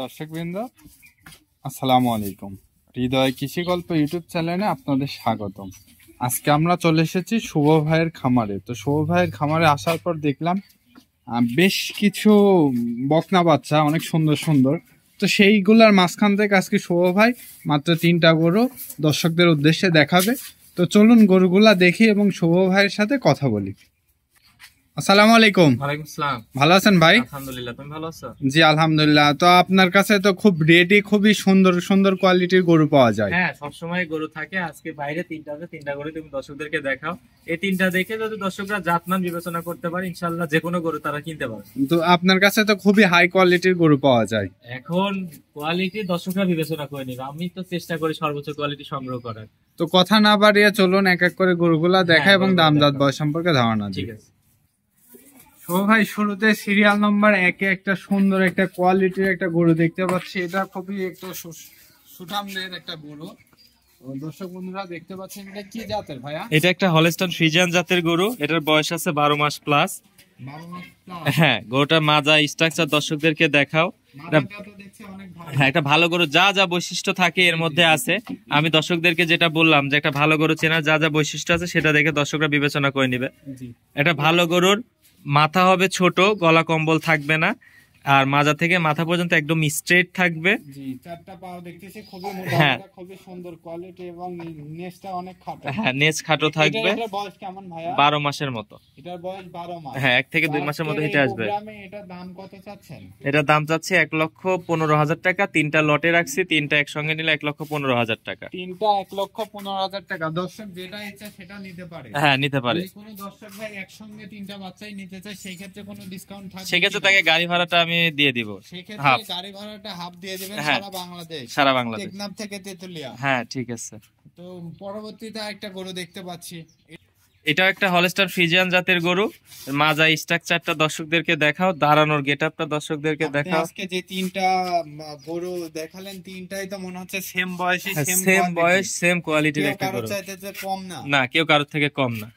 দর্শকবৃন্দ, আসসালামু আলাইকুম। হৃদয় কৃষি গল্প ইউটিউব চ্যানেলে আপনাদের স্বাগতম। আজকে আমরা চলে এসেছি শুভ ভাইয়ের খামারে। তো শুভ ভাইয়ের খামারে আসার পর দেখলাম বেশ কিছু বকনা বাচ্চা, অনেক সুন্দর সুন্দর। তো সেইগুলার মাঝখান থেকে আজকে শুভ ভাই মাত্র 3টা গরু দর্শকদের উদ্দেশ্যে দেখাবে। তো চলুন গরুগুলা দেখি এবং শুভ ভাইয়ের সাথে কথা বলি। আসসালামু আলাইকুম। ওয়ালাইকুম আসসালাম। ভালো আছেন ভাই? আলহামদুলিল্লাহ, তুমি ভালো আছো? জি আলহামদুলিল্লাহ। তো আপনার কাছে তো খুব রেডি, খুবই সুন্দর সুন্দর কোয়ালিটির গরু পাওয়া যায়। হ্যাঁ, সবসময় গরু থাকে। আজকে বাইরে 3টা আছে, 3টা গরু তুমি দর্শকদেরকে দেখাও। এই 3টা দেখে যদি দর্শকরা জাতমান বিবেচনা করতে পারে, ইনশাআল্লাহ যে কোনো গরু তারা কিনতে পারে। তো আপনার কাছে তো খুবই হাই কোয়ালিটির গরু পাওয়া যায়। এখন কোয়ালিটি দর্শকরা বিবেচনা করে নিবে, আমি তো চেষ্টা করি সর্বোচ্চ কোয়ালিটি সংগ্রহ করার। তো কথা না বাড়িয়ে চলুন এক এক করে গরুগুলা দেখা এবং দাম জাত বয়স সম্পর্কে ধারণা দিই। ঠিক আছে। তো ভাই শুরুতে সিরিয়াল নাম্বার 1-এ একটা সুন্দর একটা কোয়ালিটির একটা গরু দেখতে পাচ্ছি। এটা খুবই একটা সুঠামদের একটা গরু। দর্শক বন্ধুরা দেখতে পাচ্ছেন, এটা কি জাতের ভাইয়া? এটা একটা হলস্টাইন ফ্রিজিয়ান জাতের গরু। এটার বয়স আছে 12 মাস প্লাস। 12 মাস প্লাস। হ্যাঁ, গরুটার মাজা স্ট্রাকচার দর্শকদেরকে দেখাও। হ্যাঁ, একটা ভালো গরু যা যা বৈশিষ্ট্য থাকে এর মধ্যে আছে। আমি দর্শকদেরকে যেটা বললাম যে একটা ভালো গরু চেনার যা যা বৈশিষ্ট্য আছে সেটা দেখে দর্শকরা বিবেচনা করে নিবে। একটা ভালো গরুর মাথা হবে ছোট, গলা কম্বল থাকবে না, আর মাজা থেকে মাথা পর্যন্ত একদম স্ট্রেট থাকবে। জি, চারটা পাও দেখতেছি, খুবই মোটা, খুবই সুন্দর কোয়ালিটি এবং নেজটা অনেক খাটো। হ্যাঁ, নেজ খাটো থাকবে। এটার বয়স কেমন ভাইয়া? 12 মাসের মতো। এটার বয়স 12 মাস। হ্যাঁ, 1 থেকে 2 মাসের মধ্যে হেঁটে আসবে। এটার দাম কত চাচ্ছেন? এটার দাম চাচ্ছে 1,15,000 টাকা। 3টা লটে রাখছি, 3টা একসঙ্গে নিলে 1,15,000 টাকা। 3টা 1,15,000 টাকা। দর্শক যেটা ইচ্ছা সেটা নিতে পারে। হ্যাঁ, নিতে পারে। কোনো দর্শক ভাই একসঙ্গে 3টা বাচ্চাই নিতে চায়, সেই ক্ষেত্রে কোনো ডিসকাউন্ট থাকবে? সেক্ষেত্রে তাকে গাড়ি ভাড়াটা আমি দিয়ে দিব। সেক্ষেত্রে গাড়ি ভাড়াটা হাফ দিয়ে দিবেন। সারা বাংলাদেশ? সারা বাংলাদেশ। টেকনাফ থেকে তেতুলিয়া? হ্যাঁ, ঠিক আছে। তো পরবর্তীতে একটা গরু দেখতে পাচ্ছি। এটাও একটা হলস্টাইন ফ্রিজিয়ান জাতের গরু। মাজা স্ট্রাকচারটা দর্শকদেরকে দেখাও, দাঁড়ানোর গেটআপটা দর্শকদেরকে দেখাও। আজকে যে 3টা গরু দেখালেন, 3টাই তো মনে হচ্ছে সেম বয়সী, সেম বয়স, সেম কোয়ালিটির একটা গরু। চাইতে কম না? না, কেউ কারোর থেকে কম না।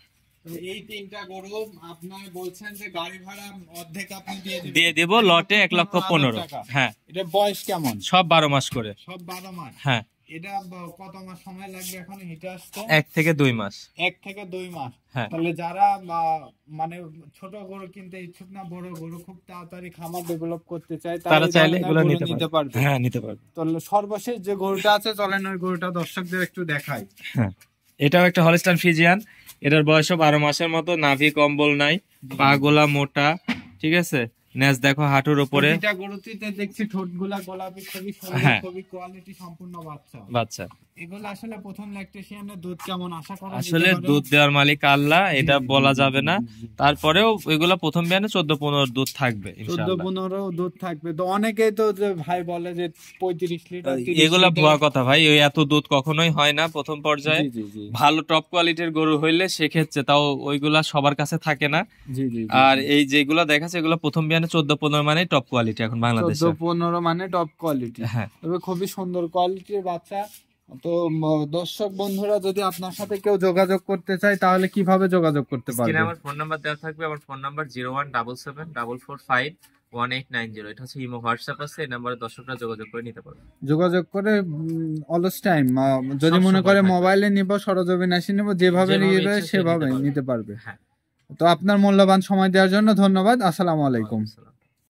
এই 3টা গরু আপনারা বলছেন যে গাড়ি ভাড়া অর্ধেক আপনি দিয়ে দেব, লটে 1,15,000। হ্যাঁ। এটা বয়স কেমন? সব 12 মাস করে। সব 12 মাস? হ্যাঁ। এটা কত মাস সময় লাগবে এখন হেঁটে আসতে? 1 থেকে 2 মাস। 1 থেকে 2 মাস। হ্যাঁ। তাহলে যারা মানে ছোট গরু কিনতে ইচ্ছুক না, বড় গরু খুব তাড়াতাড়ি খামার ডেভেলপ করতে চায়, তারা চাইলে এগুলো নিতে পারবে। হ্যাঁ, নিতে পারবে। তাহলে সর্বশেষ যে গরুটা আছে, চলেন ওই গরুটা দর্শকদের একটু দেখাই। হ্যাঁ, এটাও একটা হলস্টাইন ফ্রিজিয়ান। এটার বয়সও 12 মাসের মতো। নাভি কম্বল নাই, পা গোলা মোটা, ঠিক আছে। নেজ দেখো হাঁটুর উপরে। এটা গরুতে দেখছি ঠোঁটগুলা গোলাপি, খুবই সুন্দর, খুবই কোয়ালিটি সম্পূর্ণ বাচ্চা। এগুলো আসলে প্রথম ল্যাকটেশনের দুধ কেমন আশা করা? আসলে দুধ দেওয়ার মালিক আল্লাহ, এটা বলা যাবে না। তারপরেও ওইগুলা প্রথম বিয়ানে 14-15 দুধ থাকবে, 14-15 দুধ থাকবে। তো অনেকেই তো ভাই বলে যে 35 লিটার। এগুলা ভুয়া কথা ভাই, ওই এত দুধ কখনোই হয় না প্রথম পর্যায়ে। ভালো টপ কোয়ালিটির গরু হইলে সেক্ষেত্রে তাও ওইগুলা সবার কাছে থাকে না। আর এই যেগুলা দেখাচ্ছে এগুলো প্রথম বিয়ানে 14-15 মানে টপ কোয়ালিটি এখন বাংলাদেশে। 14-15 মানে টপ কোয়ালিটি। হ্যাঁ, তবে খুবই সুন্দর কোয়ালিটির বাচ্চা। তো দর্শক বন্ধুরা, যদি আপনার সাথে কেউ যোগাযোগ করতে চায় তাহলে কিভাবে যোগাযোগ করতে পারবে? স্ক্রিনে আমার ফোন নাম্বার দেওয়া থাকবে। আমার ফোন নাম্বার 01774451890। এটা হচ্ছে ইমো, হোয়াটসঅ্যাপ আছে, এই নম্বরে দর্শকরা যোগাযোগ করে নিতে পারবে। যোগাযোগ করে অলস টাইম, যদি মনে করে মোবাইলে নিব, সরজমিনে এসে নিব, যেভাবে নিবে সেভাবে নিতে পারবে। তো আপনার মূল্যবান সময় দেওয়ার জন্য ধন্যবাদ। আসসালামু আলাইকুম।